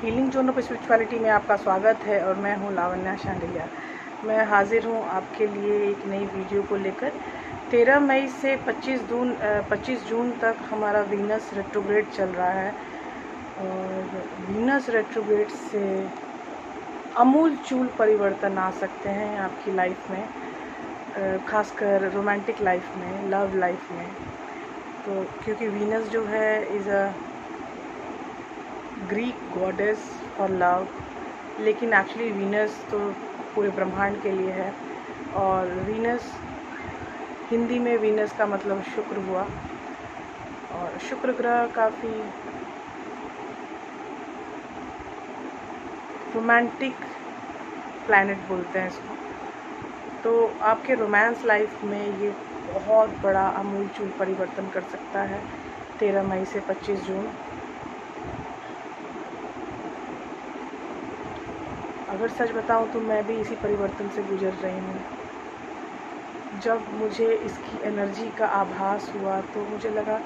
Healing zone of spirituality में आपका स्वागत है और मैं हूं लावण्या शांडिल्या। मैं हाजिर हूं आपके लिए एक नई वीडियो को लेकर। 13 मई से 25 जून तक हमारा वीनस रेट्रोग्रेड चल रहा है और वीनस रेट्रोग्रेड से आमूल-चूल परिवर्तन आ सकते हैं आपकी लाइफ में, खासकर रोमांटिक लाइफ में, लव लाइफ में। तो क्योंकि वीनस जो है is a Greek goddess for love, लेकिन एक्चुअली वीनस तो पूरे ब्रह्मांड के लिए है। और वीनस, हिंदी में वीनस का मतलब शुक्र हुआ, और शुक्र ग्रह काफ़ी रोमांटिक प्लैनेट बोलते हैं इसको। तो आपके रोमांस लाइफ में ये बहुत बड़ा आमूल-चूल परिवर्तन कर सकता है 13 मई से 25 जून। अगर सच बताऊं तो मैं भी इसी परिवर्तन से गुजर रही हूँ। जब मुझे इसकी एनर्जी का आभास हुआ तो मुझे लगा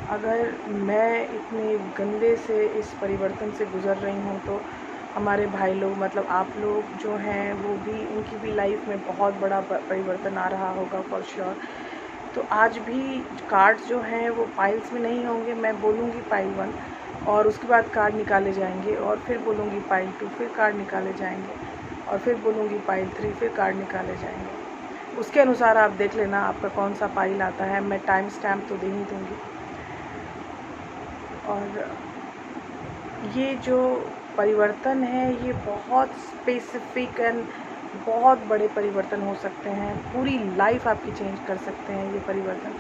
अगर मैं इतने गंदे से इस परिवर्तन से गुजर रही हूँ तो हमारे भाई लोग, मतलब आप लोग जो हैं, वो भी, उनकी भी लाइफ में बहुत बड़ा परिवर्तन आ रहा होगा फॉर श्योर। तो आज भी कार्ड्स जो हैं वो पाइल्स में नहीं होंगे। मैं बोलूँगी पाइल 1 और उसके बाद कार्ड निकाले जाएंगे, और फिर बोलूँगी पाइल 2, फिर कार्ड निकाले जाएंगे, और फिर बोलूँगी पाइल 3, फिर कार्ड निकाले जाएंगे। उसके अनुसार आप देख लेना आपका कौन सा पाइल आता है। मैं टाइम स्टैम्प तो दे ही दूँगी। और ये जो परिवर्तन है ये बहुत स्पेसिफिक एंड बहुत बड़े परिवर्तन हो सकते हैं। पूरी लाइफ आपकी चेंज कर सकते हैं ये परिवर्तन।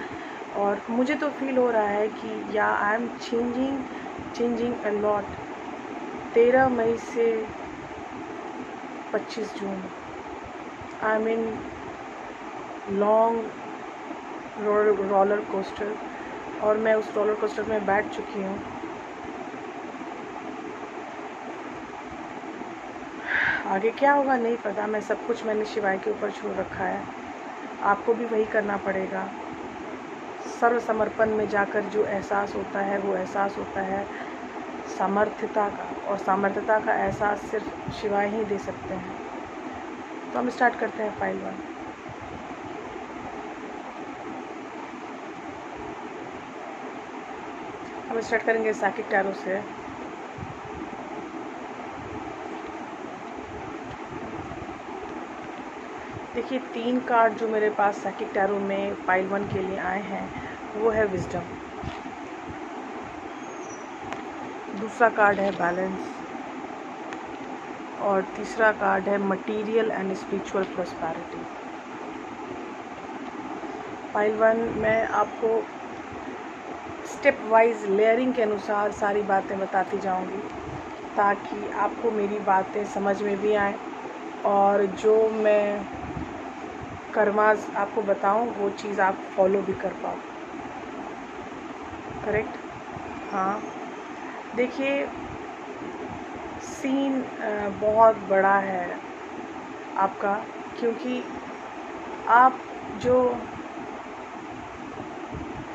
और मुझे तो फील हो रहा है कि या I am changing a lot 13 मई से 25 जून। I mean long roller coaster, और मैं उस रोलर कोस्टर में बैठ चुकी हूँ। आगे क्या होगा नहीं पता। मैं सब कुछ मैंने शिवाय के ऊपर छोड़ रखा है। आपको भी वही करना पड़ेगा। सर्व समर्पण में जाकर जो एहसास होता है वो एहसास होता है सामर्थ्यता का, और सामर्थ्यता का एहसास सिर्फ शिवाय ही दे सकते हैं। तो हम स्टार्ट करते हैं पाइल 1। हम स्टार्ट करेंगे साइकिक टैरो से। देखिए, 3 कार्ड जो मेरे पास साइकिक टैरो में पाइल 1 के लिए आए हैं वो है विजडम, दूसरा कार्ड है बैलेंस, और तीसरा कार्ड है material and spiritual prosperity. Pile 1 मैं आपको स्टेप वाइज लेयरिंग के अनुसार सारी बातें बताती जाऊंगी ताकि आपको मेरी बातें समझ में भी आए, और जो मैं कर्माज आपको बताऊं वो चीज़ आप फॉलो भी कर पाओ। करेक्ट? हाँ, देखिए, सीन बहुत बड़ा है आपका, क्योंकि आप जो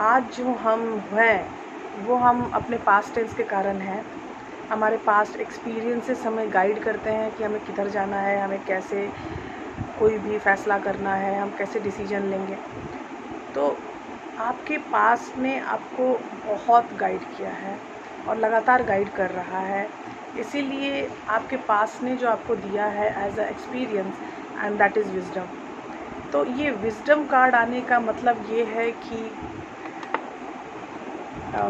आज जो हम हैं वो हम अपने पास्ट टेंस के कारण हैं। हमारे पास्ट एक्सपीरियंसेस हमें गाइड करते हैं कि हमें किधर जाना है, हमें कैसे कोई भी फैसला करना है, हम कैसे डिसीजन लेंगे। तो आपके पास्ट ने आपको बहुत गाइड किया है और लगातार गाइड कर रहा है। इसीलिए आपके पास्ट ने जो आपको दिया है as a experience, and that is wisdom. तो ये विजडम कार्ड आने का मतलब ये है कि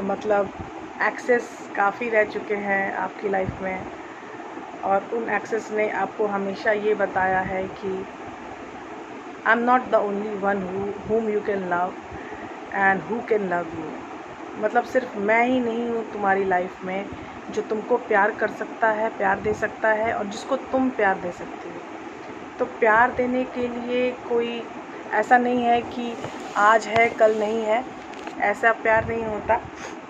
मतलब एक्सेस काफ़ी रह चुके हैं आपकी लाइफ में, और उन एक्सेस ने आपको हमेशा ये बताया है कि I am not the only one whom you can love and who can love you। मतलब सिर्फ मैं ही नहीं हूँ तुम्हारी लाइफ में जो तुमको प्यार कर सकता है, प्यार दे सकता है, और जिसको तुम प्यार दे सकती हो। तो प्यार देने के लिए कोई ऐसा नहीं है कि आज है कल नहीं है, ऐसा प्यार नहीं होता।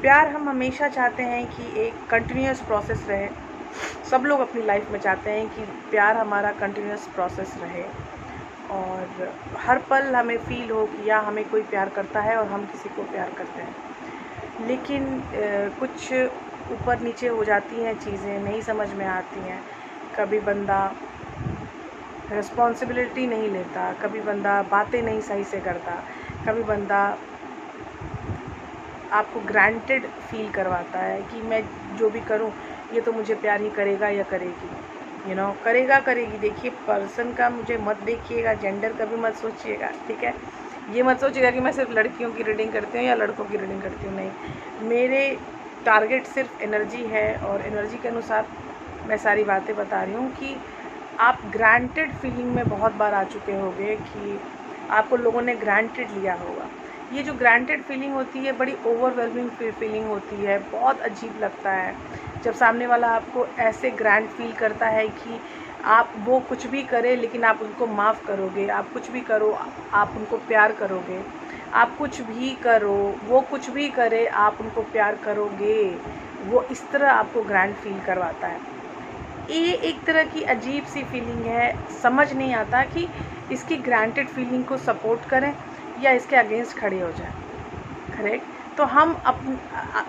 प्यार हम हमेशा चाहते हैं कि एक कंटिन्यूस प्रोसेस रहे। सब लोग अपनी लाइफ में चाहते हैं कि प्यार हमारा कंटिन्यूस प्रोसेस रहे, और हर पल हमें फील हो कि या हमें कोई प्यार करता है और हम किसी को प्यार करते हैं। लेकिन कुछ ऊपर नीचे हो जाती हैं चीज़ें, नहीं समझ में आती हैं। कभी बंदा रिस्पॉन्सिबिलिटी नहीं लेता, कभी बंदा बातें नहीं सही से करता, कभी बंदा आपको ग्रांटेड फील करवाता है कि मैं जो भी करूं ये तो मुझे प्यार ही करेगा या करेगी, करेगा करेगी। देखिए पर्सन का मुझे मत देखिएगा, जेंडर का भी मत सोचिएगा, ठीक है। ये मत सोचिएगा कि मैं सिर्फ लड़कियों की रीडिंग करती हूँ या लड़कों की रीडिंग करती हूँ, नहीं। मेरे टारगेट सिर्फ एनर्जी है और एनर्जी के अनुसार मैं सारी बातें बता रही हूँ कि आप ग्रांटेड फीलिंग में बहुत बार आ चुके होंगे कि आपको लोगों ने ग्रांटेड लिया होगा। ये जो ग्रांटेड फीलिंग होती है बड़ी ओवरवेलमिंग फीलिंग होती है, बहुत अजीब लगता है जब सामने वाला आपको ऐसे ग्रांट फील करता है कि आप वो कुछ भी करे लेकिन आप उनको माफ़ करोगे, आप कुछ भी करो आप उनको प्यार करोगे, आप कुछ भी करो वो कुछ भी करे आप उनको प्यार करोगे, वो इस तरह आपको ग्रांट फील करवाता है। ये एक तरह की अजीब सी फीलिंग है, समझ नहीं आता कि इसकी ग्रांटेड फीलिंग को सपोर्ट करें या इसके अगेंस्ट खड़े हो जाए, करेक्ट। तो हम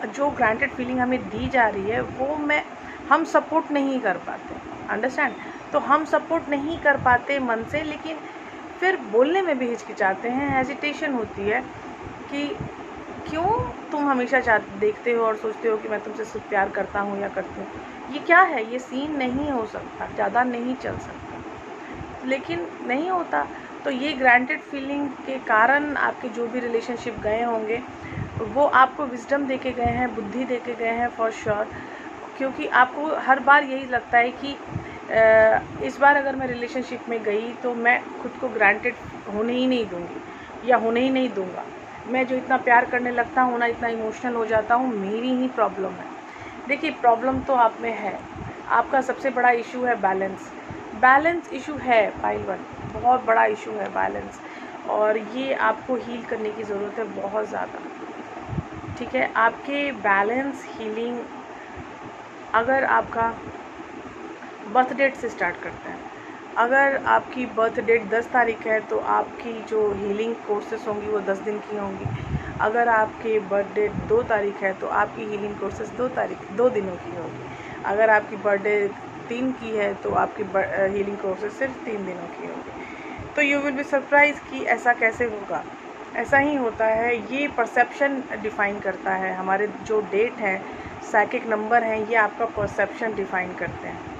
जो ग्रांटेड फीलिंग हमें दी जा रही है वो हम सपोर्ट नहीं कर पाते, अंडरस्टैंड। तो हम सपोर्ट नहीं कर पाते मन से, लेकिन फिर बोलने में भी हिचकिचाते हैं, हेजिटेशन होती है कि क्यों तुम हमेशा देखते हो और सोचते हो कि मैं तुमसे सिर्फ प्यार करता हूँ या करती हूँ। ये क्या है, ये सीन नहीं हो सकता, ज़्यादा नहीं चल सकता, लेकिन नहीं होता। तो ये ग्रांटेड फीलिंग के कारण आपके जो भी रिलेशनशिप गए होंगे वो आपको विजडम दे के गए हैं, बुद्धि दे के गए हैं फॉर श्योर, क्योंकि आपको हर बार यही लगता है कि इस बार अगर मैं रिलेशनशिप में गई तो मैं खुद को ग्रांटेड होने ही नहीं दूंगी या होने ही नहीं दूंगा। मैं जो इतना प्यार करने लगता हूँ ना, इतना इमोशनल हो जाता हूँ, मेरी ही प्रॉब्लम है। देखिए प्रॉब्लम तो आप में है, आपका सबसे बड़ा इशू है बैलेंस इशू है। पाइल 1 बहुत बड़ा इशू है बैलेंस, और ये आपको हील करने की ज़रूरत है बहुत ज़्यादा, ठीक है। आपके बैलेंस हीलिंग अगर आपका बर्थ डेट से स्टार्ट करते हैं। अगर आपकी बर्थ डेट 10 तारीख है तो आपकी जो हीलिंग कोर्सेस होंगी वो 10 दिन की होंगी। अगर आपकी बर्थ डेट 2 तारीख है तो आपकी हीलिंग कोर्सेस 2 दिनों की होगी। अगर आपकी बर्थडे 3 की है तो आपकी हीलिंग कोर्सेस सिर्फ 3 दिनों की होगी। तो यू विल बी सरप्राइज कि ऐसा कैसे होगा। ऐसा ही होता है, ये परसेप्शन डिफ़ाइन करता है। हमारे जो डेट हैं, साइकिक नंबर हैं, ये आपका परसेप्शन डिफ़ाइन करते हैं।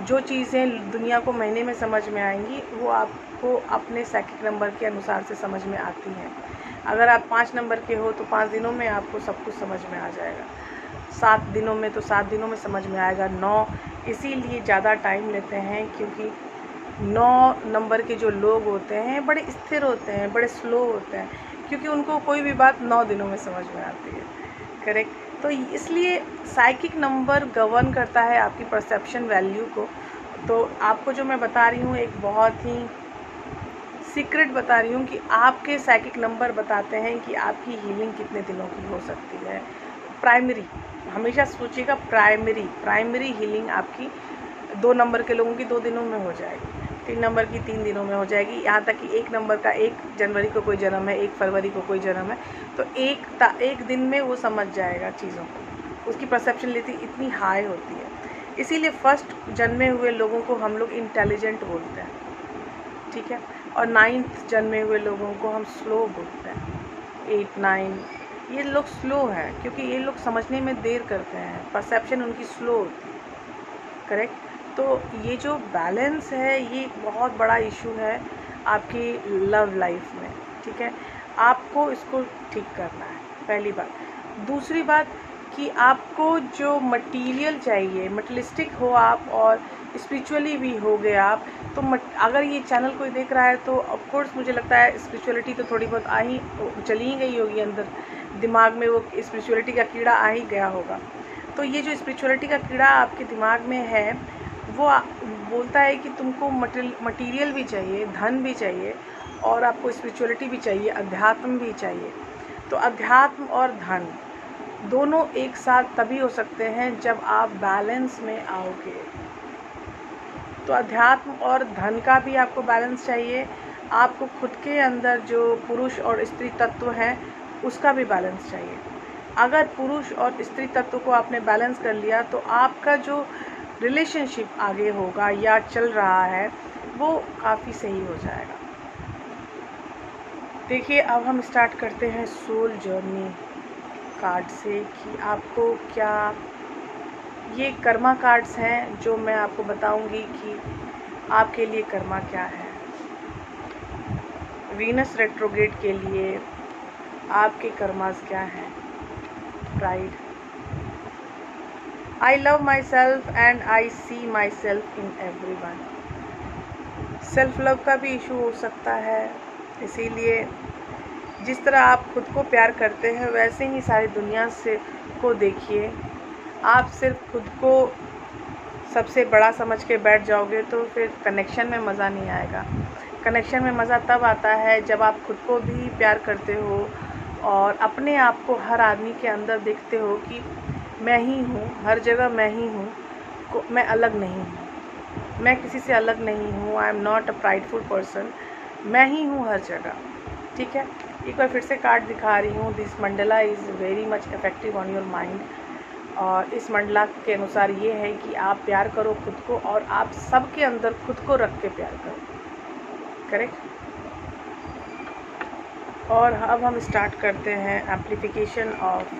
जो चीज़ें दुनिया को महीने में समझ में आएंगी वो आपको अपने साइकिक नंबर के अनुसार से समझ में आती हैं। अगर आप 5 नंबर के हो तो 5 दिनों में आपको सब कुछ समझ में आ जाएगा, 7 दिनों में तो 7 दिनों में समझ में आएगा, 9 इसीलिए ज़्यादा टाइम लेते हैं क्योंकि 9 नंबर के जो लोग होते हैं बड़े स्थिर होते हैं, बड़े स्लो होते हैं, क्योंकि उनको कोई भी बात 9 दिनों में समझ में आती है, करेक्ट। तो इसलिए साइकिक नंबर गवर्न करता है आपकी परसेप्शन वैल्यू को। तो आपको जो मैं बता रही हूँ एक बहुत ही सीक्रेट बता रही हूँ कि आपके साइकिक नंबर बताते हैं कि आपकी हीलिंग कितने दिनों की हो सकती है। प्राइमरी, हमेशा सोचिएगा प्राइमरी हीलिंग आपकी 2 नंबर के लोगों की 2 दिनों में हो जाएगी, 3 नंबर की 3 दिनों में हो जाएगी। यहाँ तक कि 1 नंबर का 1 जनवरी को कोई जन्म है, 1 फरवरी को कोई जन्म है, तो एक दिन में वो समझ जाएगा चीज़ों को, उसकी परसेप्शनलिटी इतनी हाई होती है। इसीलिए फर्स्ट जन्मे हुए लोगों को हम लोग इंटेलिजेंट बोलते हैं, ठीक है, और 9th जन्मे हुए लोगों को हम स्लो बोलते हैं। 8, 9 ये लोग स्लो हैं क्योंकि ये लोग समझने में देर करते हैं, परसेप्शन उनकी स्लो होती है, करेक्ट। तो ये जो बैलेंस है ये बहुत बड़ा इशू है आपकी लव लाइफ में, ठीक है। आपको इसको ठीक करना है, पहली बात। दूसरी बात कि आपको जो मटेरियल चाहिए, मटेरियलिस्टिक हो आप और स्पिरिचुअली भी हो गए आप, तो अगर ये चैनल कोई देख रहा है तो ऑफ कोर्स मुझे लगता है स्पिरिचुअलिटी तो थोड़ी बहुत चली ही गई होगी अंदर, दिमाग में वो स्पिरिचुअलिटी का कीड़ा आ ही गया होगा। तो ये जो स्पिरिचुअलिटी का कीड़ा आपके दिमाग में है वो बोलता है कि तुमको मटेरियल भी चाहिए, धन भी चाहिए, और आपको स्पिरिचुअलिटी भी चाहिए, अध्यात्म भी चाहिए। तो अध्यात्म और धन दोनों एक साथ तभी हो सकते हैं जब आप बैलेंस में आओगे। तो अध्यात्म और धन का भी आपको बैलेंस चाहिए, आपको खुद के अंदर जो पुरुष और स्त्री तत्व हैं उसका भी बैलेंस चाहिए। अगर पुरुष और स्त्री तत्व को आपने बैलेंस कर लिया तो आपका जो रिलेशनशिप आगे होगा या चल रहा है वो काफ़ी सही हो जाएगा। देखिए, अब हम स्टार्ट करते हैं सोल जर्नी कार्ड से कि आपको क्या, ये कर्मा कार्ड्स हैं जो मैं आपको बताऊंगी कि आपके लिए कर्मा क्या है। वीनस रेट्रोग्रेड के लिए आपके कर्मास क्या हैं। Pride, I love myself and I see myself in everyone. Self love का भी इशू हो सकता है, इसीलिए जिस तरह आप खुद को प्यार करते हैं वैसे ही सारी दुनिया से को देखिए। आप सिर्फ खुद को सबसे बड़ा समझ के बैठ जाओगे तो फिर कनेक्शन में मज़ा नहीं आएगा। कनेक्शन में मज़ा तब आता है जब आप खुद को भी प्यार करते हो और अपने आप को हर आदमी के अंदर देखते हो कि मैं ही हूँ, हर जगह मैं ही हूँ, मैं अलग नहीं हूँ, मैं किसी से अलग नहीं हूँ। I am not a prideful person, मैं ही हूँ हर जगह। ठीक है, एक बार फिर से कार्ड दिखा रही हूँ। This Mandla is very much effective on your mind. और इस मंडला के अनुसार ये है कि आप प्यार करो खुद को और आप सबके अंदर खुद को रख के प्यार करो। करेक्ट। और अब हम स्टार्ट करते हैं amplification of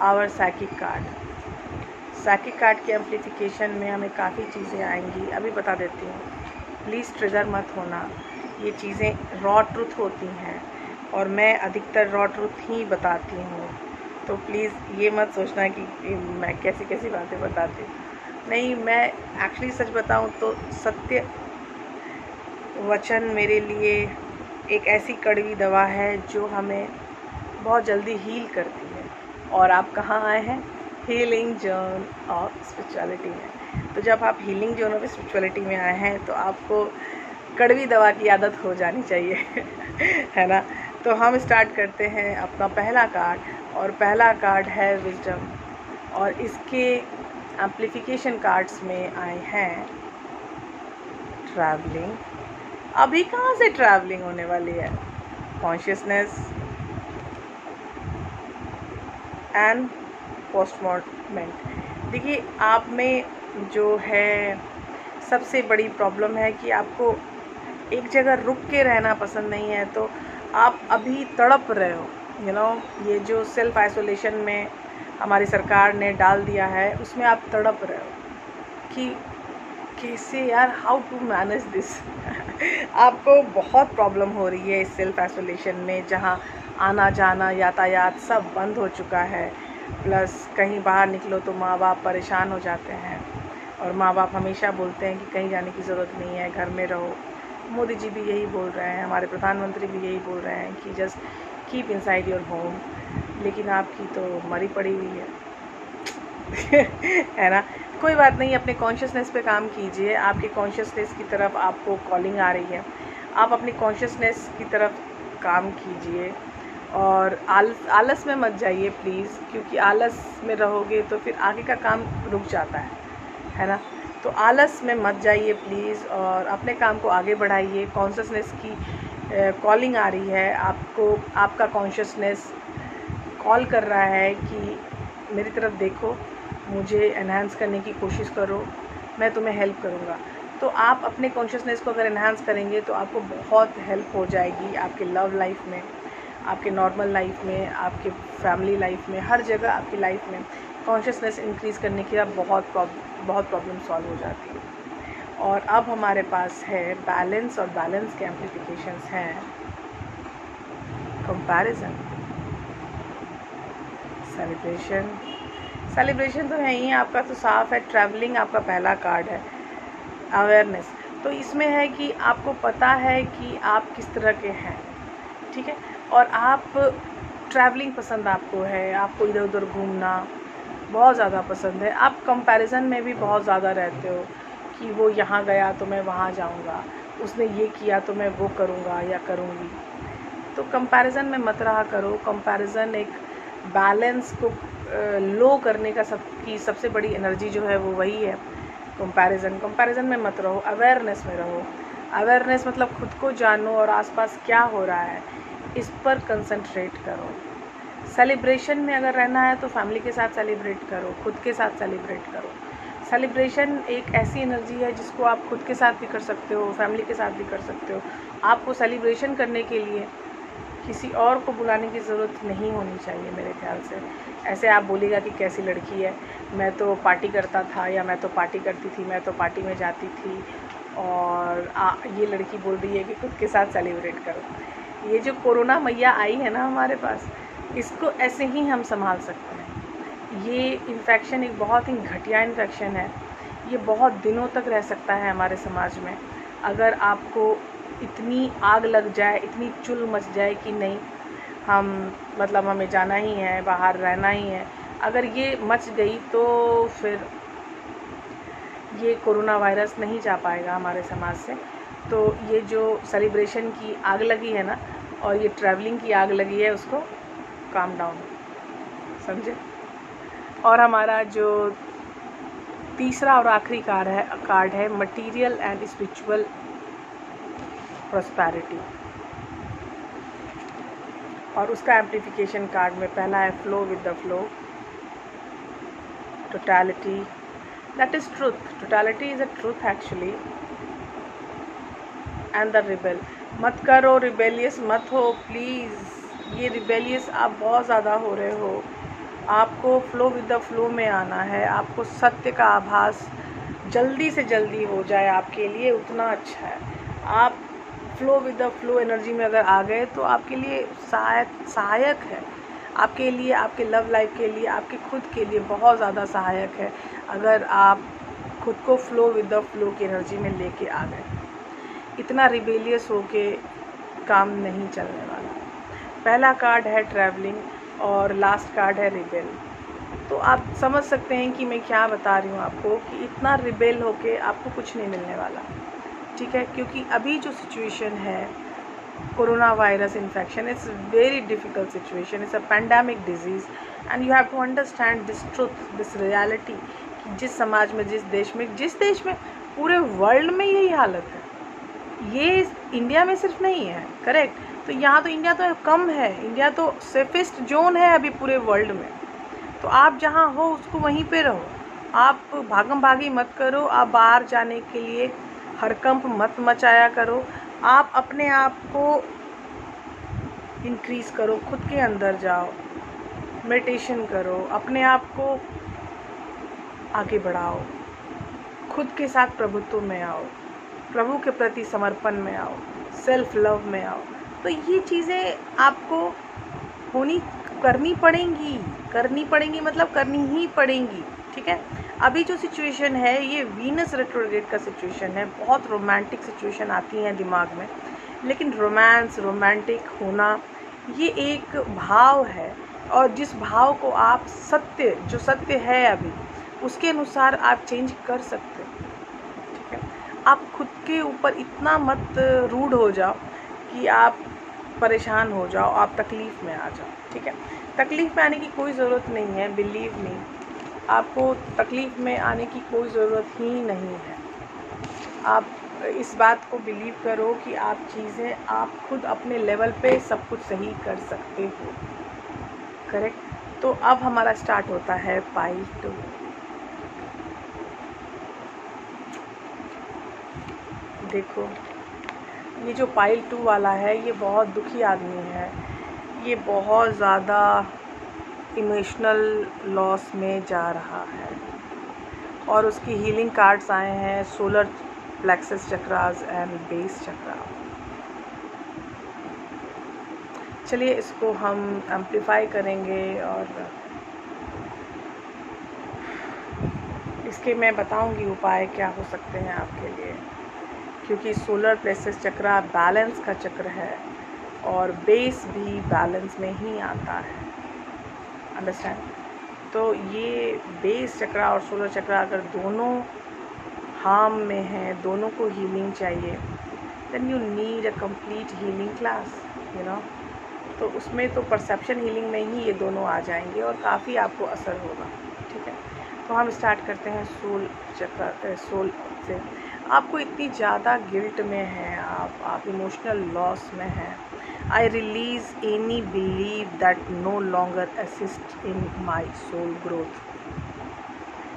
our psychic card. Psychic card के एम्प्लीफिकेशन में हमें काफ़ी चीज़ें आएंगी, अभी बता देती हूँ। प्लीज़ ट्रिगर मत होना, ये चीज़ें रॉ ट्रुथ होती हैं और मैं अधिकतर रॉ ट्रुथ ही बताती हूँ, तो प्लीज़ ये मत सोचना कि मैं कैसी कैसी बातें बताती हूँ। नहीं, मैं एक्चुअली सच बताऊँ तो सत्य वचन मेरे लिए एक ऐसी कड़वी दवा है जो हमें बहुत जल्दी हील करती है। और आप कहाँ आए हैं? हीलिंग जोन ऑफ स्पिरिचुअलिटी में। तो जब आप हीलिंग जोन ऑफ स्पिरिचुअलिटी में आए हैं तो आपको कड़वी दवा की आदत हो जानी चाहिए है ना। तो हम स्टार्ट करते हैं अपना पहला कार्ड, और पहला कार्ड है विजडम, और इसके एम्प्लीफिकेशन कार्ड्स में आए हैं ट्रैवलिंग। अभी कहाँ से ट्रैवलिंग होने वाली है? Consciousness and postmortem. देखिए, आप में जो है सबसे बड़ी प्रॉब्लम है कि आपको एक जगह रुक के रहना पसंद नहीं है, तो आप अभी तड़प रहे हो। ये जो सेल्फ आइसोलेशन में हमारी सरकार ने डाल दिया है उसमें आप तड़प रहे हो कि कैसे यार, हाउ टू मैनेज दिस आपको बहुत प्रॉब्लम हो रही है इस सेल्फ आइसोलेशन में, जहाँ आना जाना यातायात सब बंद हो चुका है। प्लस कहीं बाहर निकलो तो माँ बाप परेशान हो जाते हैं, और माँ बाप हमेशा बोलते हैं कि कहीं जाने की ज़रूरत नहीं है, घर में रहो। मोदी जी भी यही बोल रहे हैं, हमारे प्रधानमंत्री भी यही बोल रहे हैं कि just keep inside your home. लेकिन आपकी तो मरी पड़ी हुई है है ना। कोई बात नहीं, अपने कॉन्शियसनेस पे काम कीजिए। आपके कॉन्शियसनेस की तरफ आपको कॉलिंग आ रही है, आप अपनी कॉन्शियसनेस की तरफ काम कीजिए और आलस में मत जाइए प्लीज़, क्योंकि आलस में रहोगे तो फिर आगे का काम रुक जाता है ना। तो आलस में मत जाइए प्लीज़ और अपने काम को आगे बढ़ाइए। कॉन्शियसनेस की कॉलिंग आ रही है आपको, आपका कॉन्शियसनेस कॉल कर रहा है कि मेरी तरफ देखो, मुझे एनहांस करने की कोशिश करो, मैं तुम्हें हेल्प करूँगा। तो आप अपने कॉन्शियसनेस को अगर एनहांस करेंगे तो आपको बहुत हेल्प हो जाएगी आपके लव लाइफ में, आपके नॉर्मल लाइफ में, आपके फैमिली लाइफ में, हर जगह आपकी लाइफ में कॉन्शियसनेस इंक्रीज़ करने की बहुत प्रॉब्लम सॉल्व हो जाती है। और अब हमारे पास है बैलेंस, और बैलेंस के एम्प्लीफिकेशंस हैं कंपैरिजन, सेलिब्रेशन तो है ही, आपका तो साफ है। ट्रैवलिंग आपका पहला कार्ड है। अवेयरनेस, तो इसमें है कि आपको पता है कि आप किस तरह के हैं, ठीक है, और आप ट्रैवलिंग पसंद आपको है, आपको इधर उधर घूमना बहुत ज़्यादा पसंद है। आप कंपैरिजन में भी बहुत ज़्यादा रहते हो कि वो यहाँ गया तो मैं वहाँ जाऊँगा, उसने ये किया तो मैं वो करूँगा या करूँगी। तो कंपैरिजन में मत रहा करो। कंपैरिजन एक बैलेंस को लो करने का सबसे बड़ी एनर्जी जो है वो वही है कंपैरिजन में मत रहो, अवेयरनेस में रहो। अवेयरनेस मतलब खुद को जानो और आसपास क्या हो रहा है इस पर कंसंट्रेट करो। सेलिब्रेशन में अगर रहना है तो फैमिली के साथ सेलिब्रेट करो, खुद के साथ सेलिब्रेट करो। सेलिब्रेशन एक ऐसी एनर्जी है जिसको आप खुद के साथ भी कर सकते हो, फैमिली के साथ भी कर सकते हो। आपको सेलिब्रेशन करने के लिए किसी और को बुलाने की ज़रूरत नहीं होनी चाहिए मेरे ख्याल से। ऐसे आप बोलिएगा कि कैसी लड़की है, मैं तो पार्टी करता था या मैं तो पार्टी करती थी, मैं तो पार्टी में जाती थी, और ये लड़की बोल रही है कि खुद के साथ सेलिब्रेट करो। ये जो कोरोना मैया आई है ना हमारे पास, इसको ऐसे ही हम संभाल सकते हैं। ये इन्फेक्शन एक बहुत ही घटिया इन्फेक्शन है, ये बहुत दिनों तक रह सकता है हमारे समाज में। अगर आपको इतनी आग लग जाए, इतनी चुल मच जाए कि नहीं मतलब हमें जाना ही है, बाहर रहना ही है, अगर ये मच गई तो फिर ये कोरोना वायरस नहीं जा पाएगा हमारे समाज से। तो ये जो सेलिब्रेशन की आग लगी है ना, और ये ट्रैवलिंग की आग लगी है, उसको काम डाउन, समझे। और हमारा जो तीसरा और आखिरी कार्ड है मटेरियल एंड स्पिरिचुअल प्रॉस्पेरिटी, और उसका एम्प्लीफिकेशन कार्ड में पहला है flow with the flow, totality, that is truth, totality is a truth actually, and the rebel. मत करो, रिबेलियस मत हो प्लीज़, ये रिबेलियस आप बहुत ज़्यादा हो रहे हो। आपको फ्लो विद द फ्लो में आना है, आपको सत्य का आभास जल्दी से जल्दी हो जाए आपके लिए उतना अच्छा है। आप flow with the flow energy में अगर आ गए तो आपके लिए सहायक है, आपके लिए, आपके लव लाइफ के लिए, आपके खुद के लिए बहुत ज़्यादा सहायक है अगर आप खुद को फ्लो विद द फ्लो की एनर्जी में लेके आ गए। इतना रिबेलियस होके काम नहीं चलने वाला। पहला कार्ड है ट्रैवलिंग और लास्ट कार्ड है रिबेल। तो आप समझ सकते हैं कि मैं क्या बता रही हूँ आपको, कि इतना रिबेल होके आपको कुछ नहीं मिलने वाला, ठीक है। क्योंकि अभी जो सिचुएशन है, corona virus infection, it's very difficult situation, it's a pandemic disease, and you have to understand this truth, this reality, कि जिस समाज में, जिस देश में पूरे वर्ल्ड में यही हालत है। ये इंडिया में सिर्फ नहीं है, करेक्ट। तो यहाँ तो इंडिया तो कम है, इंडिया तो सेफेस्ट जोन है अभी पूरे वर्ल्ड में। तो आप जहाँ हो उसको वहीं पे रहो, आप भागम भागी मत करो, आप बाहर जाने के लिए हड़कंप मत मचाया करो। आप अपने आप को इंक्रीज़ करो, खुद के अंदर जाओ, मेडिटेशन करो, अपने आप को आगे बढ़ाओ, खुद के साथ प्रभुत्व में आओ, प्रभु के प्रति समर्पण में आओ, सेल्फ लव में आओ। तो ये चीज़ें आपको करनी पड़ेंगी, मतलब करनी ही पड़ेंगी, ठीक है। अभी जो सिचुएशन है ये वीनस रेट्रोग्रेड का सिचुएशन है, बहुत रोमांटिक सिचुएशन आती हैं दिमाग में, लेकिन रोमांटिक होना ये एक भाव है, और जिस भाव को आप जो सत्य है अभी उसके अनुसार आप चेंज कर सकते हो, ठीक है। आप खुद के ऊपर इतना मत रूड हो जाओ कि आप परेशान हो जाओ, आप तकलीफ़ में आ जाओ, ठीक है। तकलीफ़ में आने की कोई ज़रूरत नहीं है, बिलीव मी, आपको तकलीफ़ में आने की कोई ज़रूरत ही नहीं है। आप इस बात को बिलीव करो कि आप खुद अपने लेवल पे सब कुछ सही कर सकते हो, करेक्ट। तो अब हमारा स्टार्ट होता है पाइल 2। देखो, ये जो पाइल 2 वाला है ये बहुत दुखी आदमी है, ये बहुत ज़्यादा इमोशनल लॉस में जा रहा है, और उसकी हीलिंग कार्ड्स आए हैं solar plexus chakras and base chakra. चलिए इसको हम एम्प्लीफाई करेंगे, और इसके मैं बताऊंगी उपाय क्या हो सकते हैं आपके लिए, क्योंकि सोलर प्लेक्सस चक्रा बैलेंस का चक्र है और बेस भी बैलेंस में ही आता है, अंडरस्टैंड। तो ये बेस चक्रा और सोलर चक्रा अगर दोनों हार्म में हैं, दोनों को हीलिंग चाहिए, then you need a complete healing class, you know. तो उसमें तो परसेप्शन हीलिंग में ही ये दोनों आ जाएंगे और काफ़ी आपको असर होगा, ठीक है। तो हम स्टार्ट करते हैं सोल से। आपको इतनी ज़्यादा गिल्ट में हैं, आप इमोशनल लॉस में हैं, I release any belief that no longer assists in my soul growth.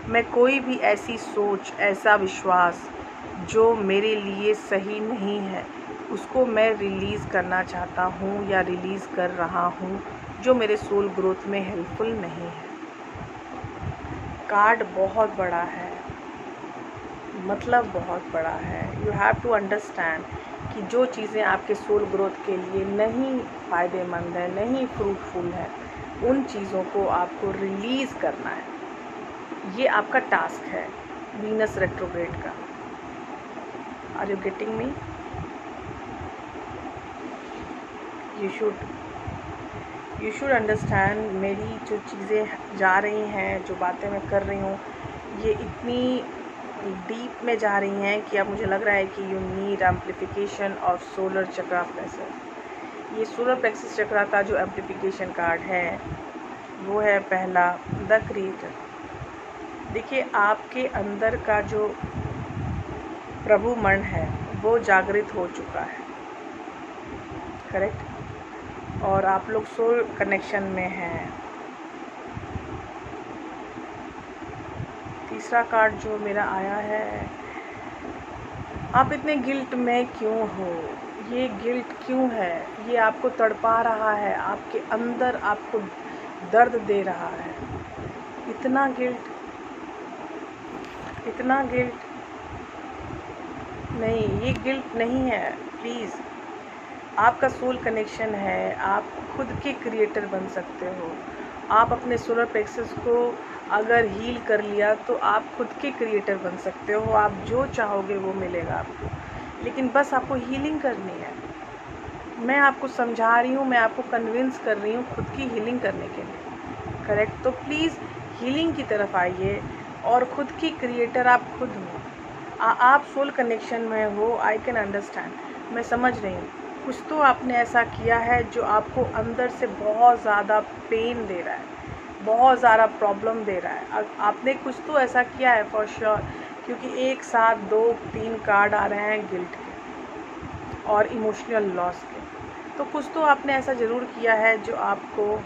मैं कोई भी ऐसी सोच, ऐसा विश्वास जो मेरे लिए सही नहीं है, उसको मैं रिलीज़ करना चाहता हूँ या रिलीज़ कर रहा हूँ, जो मेरे सोल ग्रोथ में हेल्पफुल नहीं है। कार्ड बहुत बड़ा है, मतलब बहुत बड़ा है। यू हैव टू अंडरस्टैंड कि जो चीज़ें आपके सोल ग्रोथ के लिए नहीं फ़ायदेमंद है, नहीं फ्रूटफुल है, उन चीज़ों को आपको रिलीज़ करना है। ये आपका टास्क है वीनस रेट्रोग्रेड का। Are you getting me? You should understand मेरी जो चीज़ें जा रही हैं, जो बातें मैं कर रही हूँ, ये इतनी डीप में जा रही हैं कि अब मुझे लग रहा है कि you need amplification of solar chakra plexus. ये सोलर प्लेक्सस चक्रा का जो एम्प्लीफिकेशन कार्ड है वो है पहला, द क्रिएटर। देखिए, आपके अंदर का जो प्रभु मन है वो जागृत हो चुका है, करेक्ट, और आप लोग सोल कनेक्शन में हैं। तीसरा कार्ड जो मेरा आया है, आप इतने गिल्ट में क्यों हो? ये गिल्ट क्यों है? ये आपको तड़पा रहा है, आपके अंदर आपको दर्द दे रहा है। इतना गिल्ट नहीं, ये गिल्ट नहीं है। प्लीज़, आपका सोल कनेक्शन है, आप खुद के क्रिएटर बन सकते हो। आप अपने सोलर प्लेक्सस को अगर हील कर लिया तो आप खुद के क्रिएटर बन सकते हो। आप जो चाहोगे वो मिलेगा आपको, लेकिन बस आपको हीलिंग करनी है। मैं आपको समझा रही हूँ, मैं आपको कन्विंस कर रही हूँ खुद की हीलिंग करने के लिए, करेक्ट। तो प्लीज़ हीलिंग की तरफ आइए और खुद की क्रिएटर आप खुद हो। आप सोल कनेक्शन में हो, आई कैन अंडरस्टैंड, मैं समझ रही हूँ। कुछ तो आपने ऐसा किया है जो आपको अंदर से बहुत ज़्यादा पेन दे रहा है, बहुत ज़्यादा प्रॉब्लम दे रहा है। आपने कुछ तो ऐसा किया है फॉर श्योर, क्योंकि 1 7 2 3 कार्ड आ रहे हैं गिल्ट के और इमोशनल लॉस के। तो कुछ तो आपने ऐसा ज़रूर किया है जो आपको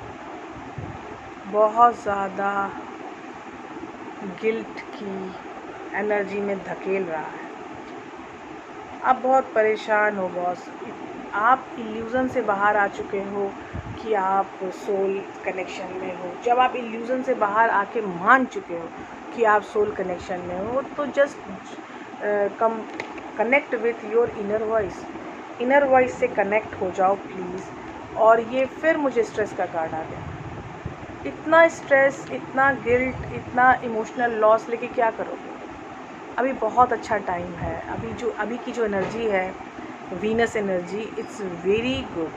बहुत ज़्यादा गिल्ट की एनर्जी में धकेल रहा है। आप बहुत परेशान हो बॉस। आप इल्यूज़न से बाहर आ चुके हो कि आप सोल कनेक्शन में हो। जब आप इल्यूज़न से बाहर आके मान चुके हो कि आप सोल कनेक्शन में हो, तो just connect with your inner voice. Inner voice से कनेक्ट हो जाओ प्लीज़। और ये फिर मुझे स्ट्रेस का कार्ड आ गया। इतना स्ट्रेस, इतना गिल्ट, इतना इमोशनल लॉस लेके क्या करोगे? अभी बहुत अच्छा टाइम है। अभी की जो एनर्जी है, Venus energy, it's very good.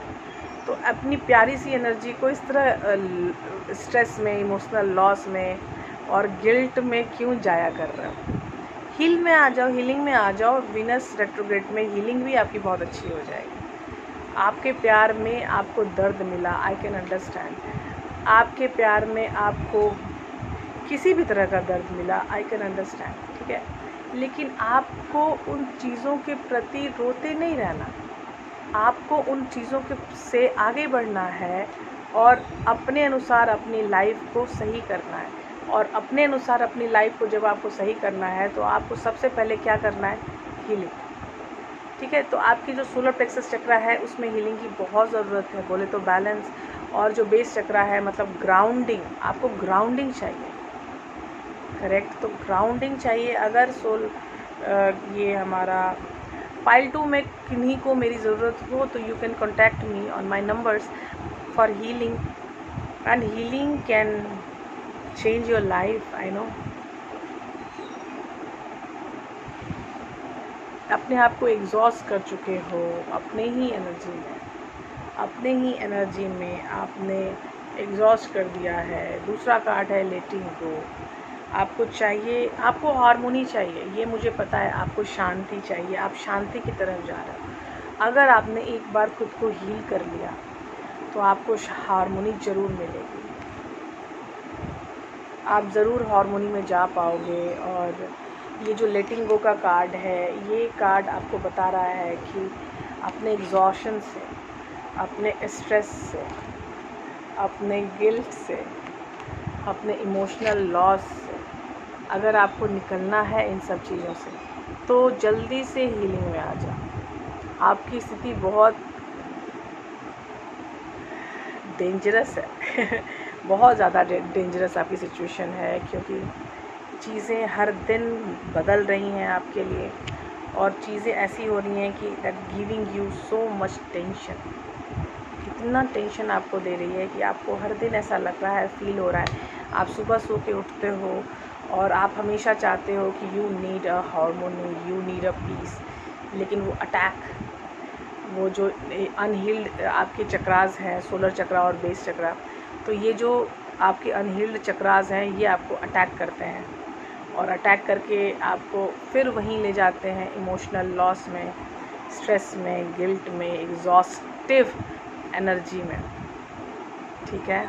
तो अपनी प्यारी सी एनर्जी को इस तरह स्ट्रेस में, इमोशनल लॉस में और गिल्ट में क्यों जाया कर रहे हो? हीलिंग में आ जाओ। वीनस रेट्रोग्रेड में हीलिंग भी आपकी बहुत अच्छी हो जाएगी। आपके प्यार में आपको दर्द मिला, आई कैन अंडरस्टैंड। आपके प्यार में आपको किसी भी तरह का दर्द मिला, आई कैन अंडरस्टैंड, ठीक है। लेकिन आपको उन चीज़ों के प्रति रोते नहीं रहना। आपको उन चीज़ों के से आगे बढ़ना है और अपने अनुसार अपनी लाइफ को सही करना है। और अपने अनुसार अपनी लाइफ को जब आपको सही करना है तो आपको सबसे पहले क्या करना है? हीलिंग, ठीक है। तो आपकी जो सोलर प्लेक्सस चक्रा है उसमें हीलिंग की बहुत ज़रूरत है। बोले तो बैलेंस, और जो बेस चक्रा है मतलब ग्राउंडिंग, आपको ग्राउंडिंग चाहिए, करेक्ट। तो ग्राउंडिंग चाहिए। अगर ये हमारा पाइल 2 में किन्हीं को मेरी ज़रूरत हो तो you can contact me on my numbers for healing, and healing can change your life, I know. अपने आप को एग्जॉस्ट कर चुके हो अपने ही एनर्जी में आपने एग्जॉस्ट कर दिया है। दूसरा कार्ड है लेटिंग गो। आपको चाहिए, आपको हार्मोनी चाहिए, ये मुझे पता है। आपको शांति चाहिए, आप शांति की तरफ जा रहे हो। अगर आपने एक बार खुद को हील कर लिया तो आपको हार्मोनी ज़रूर मिलेगी। आप ज़रूर हार्मोनी में जा पाओगे। और ये जो लेटिंग गो का कार्ड है, ये कार्ड आपको बता रहा है कि अपने एग्जॉशन से, अपने स्ट्रेस से, अपने गिल्ट से, अपने इमोशनल लॉस से अगर आपको निकलना है इन सब चीज़ों से, तो जल्दी से हीलिंग में आ जाओ। आपकी स्थिति बहुत डेंजरस है बहुत ज़्यादा डेंजरस आपकी सिचुएशन है, क्योंकि चीज़ें हर दिन बदल रही हैं आपके लिए, और चीज़ें ऐसी हो रही हैं कि that giving you so much tension. इतना टेंशन आपको दे रही है कि आपको हर दिन ऐसा लग रहा है, फील हो रहा है, आप सुबह सो के उठते हो और आप हमेशा चाहते हो कि you need a hormone, you need a peace, लेकिन वो अटैक, वो जो अनहील्ड आपके चक्रास हैं, सोलर चक्रा और बेस चक्रा, तो ये जो आपके अनहील्ड चक्रास हैं ये आपको अटैक करते हैं, और अटैक करके आपको फिर वहीं ले जाते हैं इमोशनल लॉस में, स्ट्रेस में, गिल्ट में, एग्जॉस्टिव एनर्जी में। ठीक है,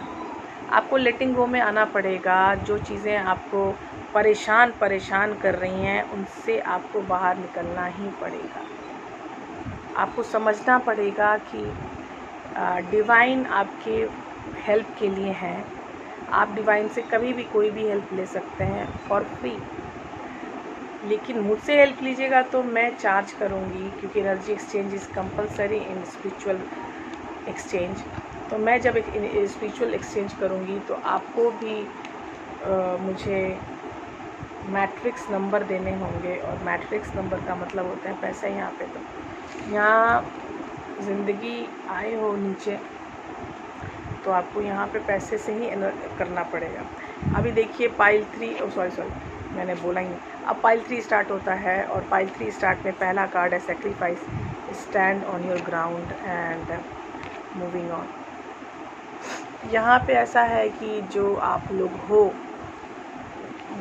आपको लेटिंग गो में आना पड़ेगा। जो चीज़ें आपको परेशान कर रही हैं उनसे आपको बाहर निकलना ही पड़ेगा। आपको समझना पड़ेगा कि डिवाइन आपके हेल्प के लिए हैं। आप डिवाइन से कभी भी कोई भी हेल्प ले सकते हैं फॉर फ्री, लेकिन मुझसे हेल्प लीजिएगा तो मैं चार्ज करूँगी, क्योंकि energy exchange is compulsory in spiritual exchange. तो मैं जब एक स्पिरिचुअल एक्सचेंज करूँगी तो आपको भी मुझे मैट्रिक्स नंबर देने होंगे, और मैट्रिक्स नंबर का मतलब होता है पैसा। यहाँ पे तो यहाँ ज़िंदगी आए हो नीचे, तो आपको यहाँ पे पैसे से ही करना पड़ेगा। अभी देखिए पाइल 3, सॉरी मैंने बोला ही नहीं। अब पाइल 3 स्टार्ट होता है, और पाइल 3 स्टार्ट में पहला कार्ड है sacrifice, stand on your ground and moving on. यहाँ पे ऐसा है कि जो आप लोग हो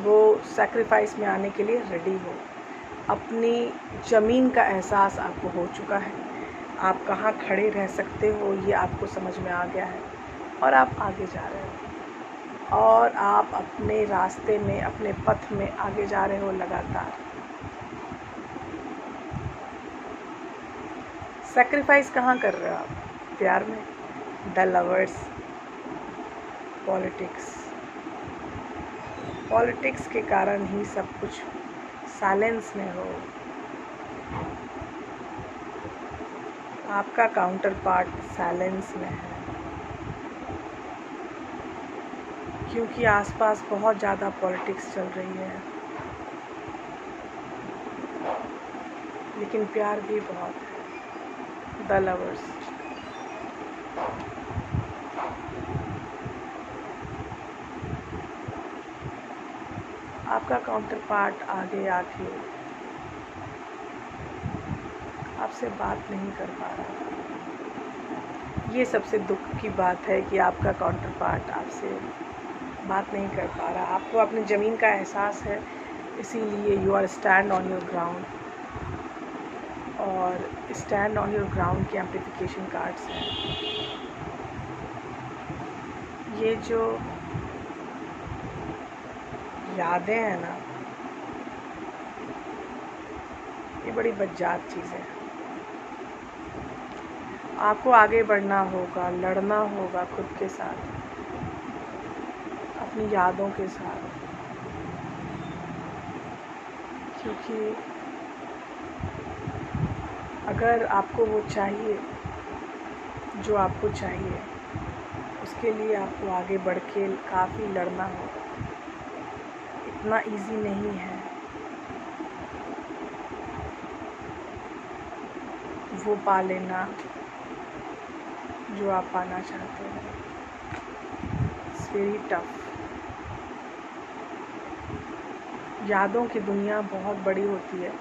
वो सैक्रिफाइस में आने के लिए रेडी हो। अपनी ज़मीन का एहसास आपको हो चुका है, आप कहाँ खड़े रह सकते हो ये आपको समझ में आ गया है, और आप आगे जा रहे हो, और आप अपने रास्ते में, अपने पथ में आगे जा रहे हो लगातार। सैक्रिफाइस कहाँ कर रहे हो आप? प्यार में, द लवर्स, पॉलिटिक्स के कारण ही सब कुछ साइलेंस में हो। आपका काउंटर पार्ट साइलेंस में है, क्योंकि आसपास बहुत ज़्यादा पॉलिटिक्स चल रही है, लेकिन प्यार भी बहुत है। द लवर्स, आपका काउंटर पार्ट आगे आके आपसे बात नहीं कर पा रहा। ये सबसे दुख की बात है कि आपका काउंटर पार्ट आपसे बात नहीं कर पा रहा। आपको अपनी ज़मीन का एहसास है, इसीलिए you are stand on your ground, और स्टैंड ऑन योर ग्राउंड के एम्प्लीफिकेशन कार्ड्स हैं। ये जो यादें हैं ना, ये बड़ी बज्जात चीज़ है। आपको आगे बढ़ना होगा, लड़ना होगा खुद के साथ, अपनी यादों के साथ, क्योंकि अगर आपको वो चाहिए जो आपको चाहिए, उसके लिए आपको आगे बढ़ के काफ़ी लड़ना होगा। इतना इजी नहीं है वो पा लेना जो आप पाना चाहते हैं। It's very tough. यादों की दुनिया बहुत बड़ी होती है,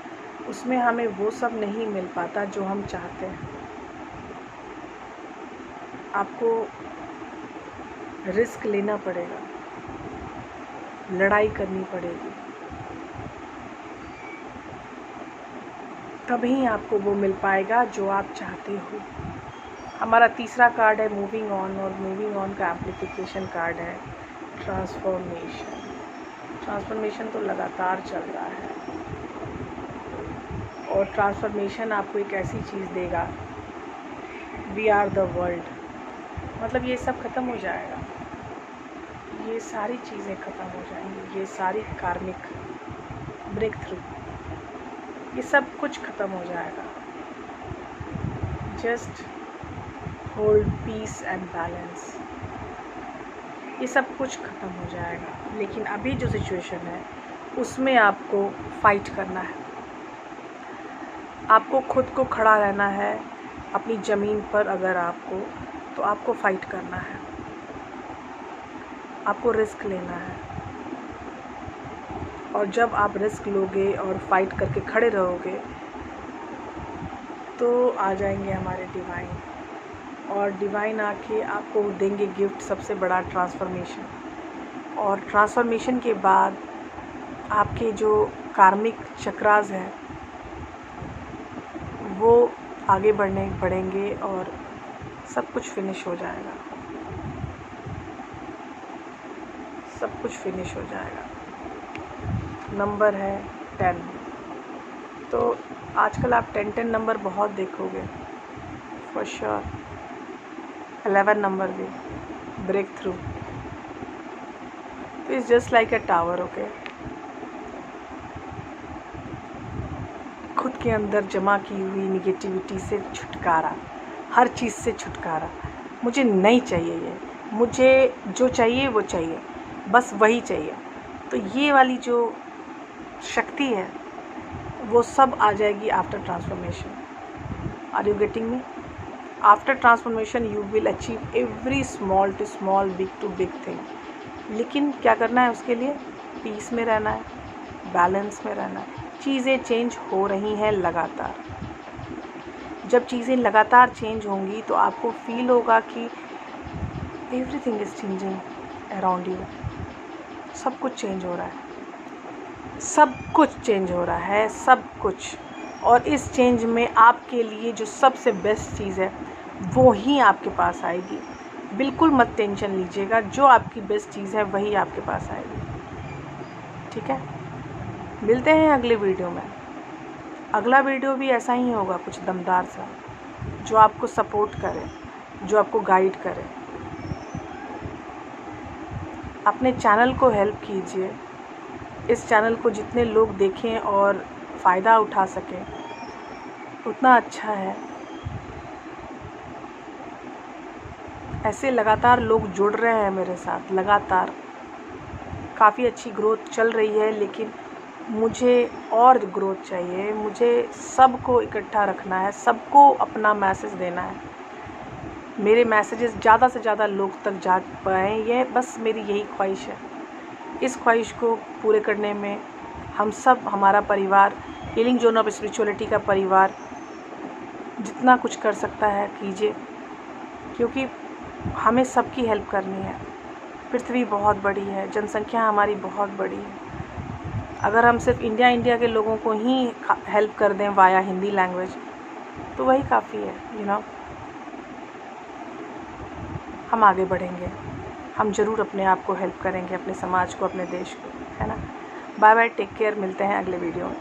उसमें हमें वो सब नहीं मिल पाता जो हम चाहते हैं। आपको रिस्क लेना पड़ेगा, लड़ाई करनी पड़ेगी, तभी आपको वो मिल पाएगा जो आप चाहते हो। हमारा तीसरा कार्ड है मूविंग ऑन, और मूविंग ऑन का एम्प्लीफिकेशन कार्ड है ट्रांसफॉर्मेशन। ट्रांसफॉर्मेशन तो लगातार चल रहा है, और ट्रांसफॉर्मेशन आपको एक ऐसी चीज़ देगा वी आर द वर्ल्ड, मतलब ये सब ख़त्म हो जाएगा, ये सारी चीज़ें ख़त्म हो जाएंगी, ये सारी कार्मिक ब्रेक थ्रू, ये सब कुछ ख़त्म हो जाएगा। Just hold peace and balance, ये सब कुछ ख़त्म हो जाएगा। लेकिन अभी जो सिचुएशन है उसमें आपको फाइट करना है, आपको खुद को खड़ा रहना है अपनी ज़मीन पर। अगर तो आपको फाइट करना है, आपको रिस्क लेना है। और जब आप रिस्क लोगे और फाइट करके खड़े रहोगे तो आ जाएंगे हमारे डिवाइन, और डिवाइन आके आपको देंगे गिफ्ट, सबसे बड़ा ट्रांसफॉर्मेशन। और ट्रांसफॉर्मेशन के बाद आपके जो कार्मिक चक्रास हैं वो आगे बढ़ेंगे और सब कुछ फिनिश हो जाएगा, सब कुछ फिनिश हो जाएगा। नंबर है 10, तो आजकल आप 10 नंबर बहुत देखोगे फॉर श्योर। 11 नंबर भी ब्रेक थ्रू, तो it's just like a tower. Okay, खुद के अंदर जमा की हुई निगेटिविटी से छुटकारा, हर चीज़ से छुटकारा। मुझे नहीं चाहिए ये, मुझे जो चाहिए वो चाहिए, बस वही चाहिए। तो ये वाली जो शक्ति है वो सब आ जाएगी after transformation. Are you getting me? After transformation you will achieve every small to small, big to big thing. लेकिन क्या करना है उसके लिए? पीस में रहना है, बैलेंस में रहना है। चीज़ें चेंज हो रही हैं लगातार। जब चीज़ें लगातार चेंज होंगी तो आपको फील होगा कि everything is changing around you. सब कुछ चेंज हो रहा है, सब कुछ चेंज हो रहा है, सब कुछ। और इस चेंज में आपके लिए जो सबसे बेस्ट चीज़ है वो ही आपके पास आएगी। बिल्कुल मत टेंशन लीजिएगा, जो आपकी बेस्ट चीज़ है वही आपके पास आएगी। ठीक है, मिलते हैं अगले वीडियो में। अगला वीडियो भी ऐसा ही होगा, कुछ दमदार सा, जो आपको सपोर्ट करे, जो आपको गाइड करे। अपने चैनल को हेल्प कीजिए, इस चैनल को जितने लोग देखें और फ़ायदा उठा सकें उतना अच्छा है। ऐसे लगातार लोग जुड़ रहे हैं मेरे साथ, लगातार काफ़ी अच्छी ग्रोथ चल रही है। लेकिन मुझे और ग्रोथ चाहिए, मुझे सबको इकट्ठा रखना है, सबको अपना मैसेज देना है। मेरे मैसेजेस ज़्यादा से ज़्यादा लोग तक जा पाएँ, ये बस मेरी यही ख्वाहिश है। इस ख्वाहिश को पूरे करने में हम सब, हमारा परिवार, हीलिंग जोन ऑफ स्पिरिचुअलिटी का परिवार जितना कुछ कर सकता है कीजिए, क्योंकि हमें सबकी हेल्प करनी है। पृथ्वी बहुत बड़ी है, जनसंख्या हमारी बहुत बड़ी है। अगर हम सिर्फ इंडिया के लोगों को ही हेल्प कर दें वाया हिंदी लैंग्वेज तो वही काफ़ी है। हम आगे बढ़ेंगे, हम ज़रूर अपने आप को हेल्प करेंगे, अपने समाज को, अपने देश को, है ना। बाय बाय, टेक केयर, मिलते हैं अगले वीडियो में।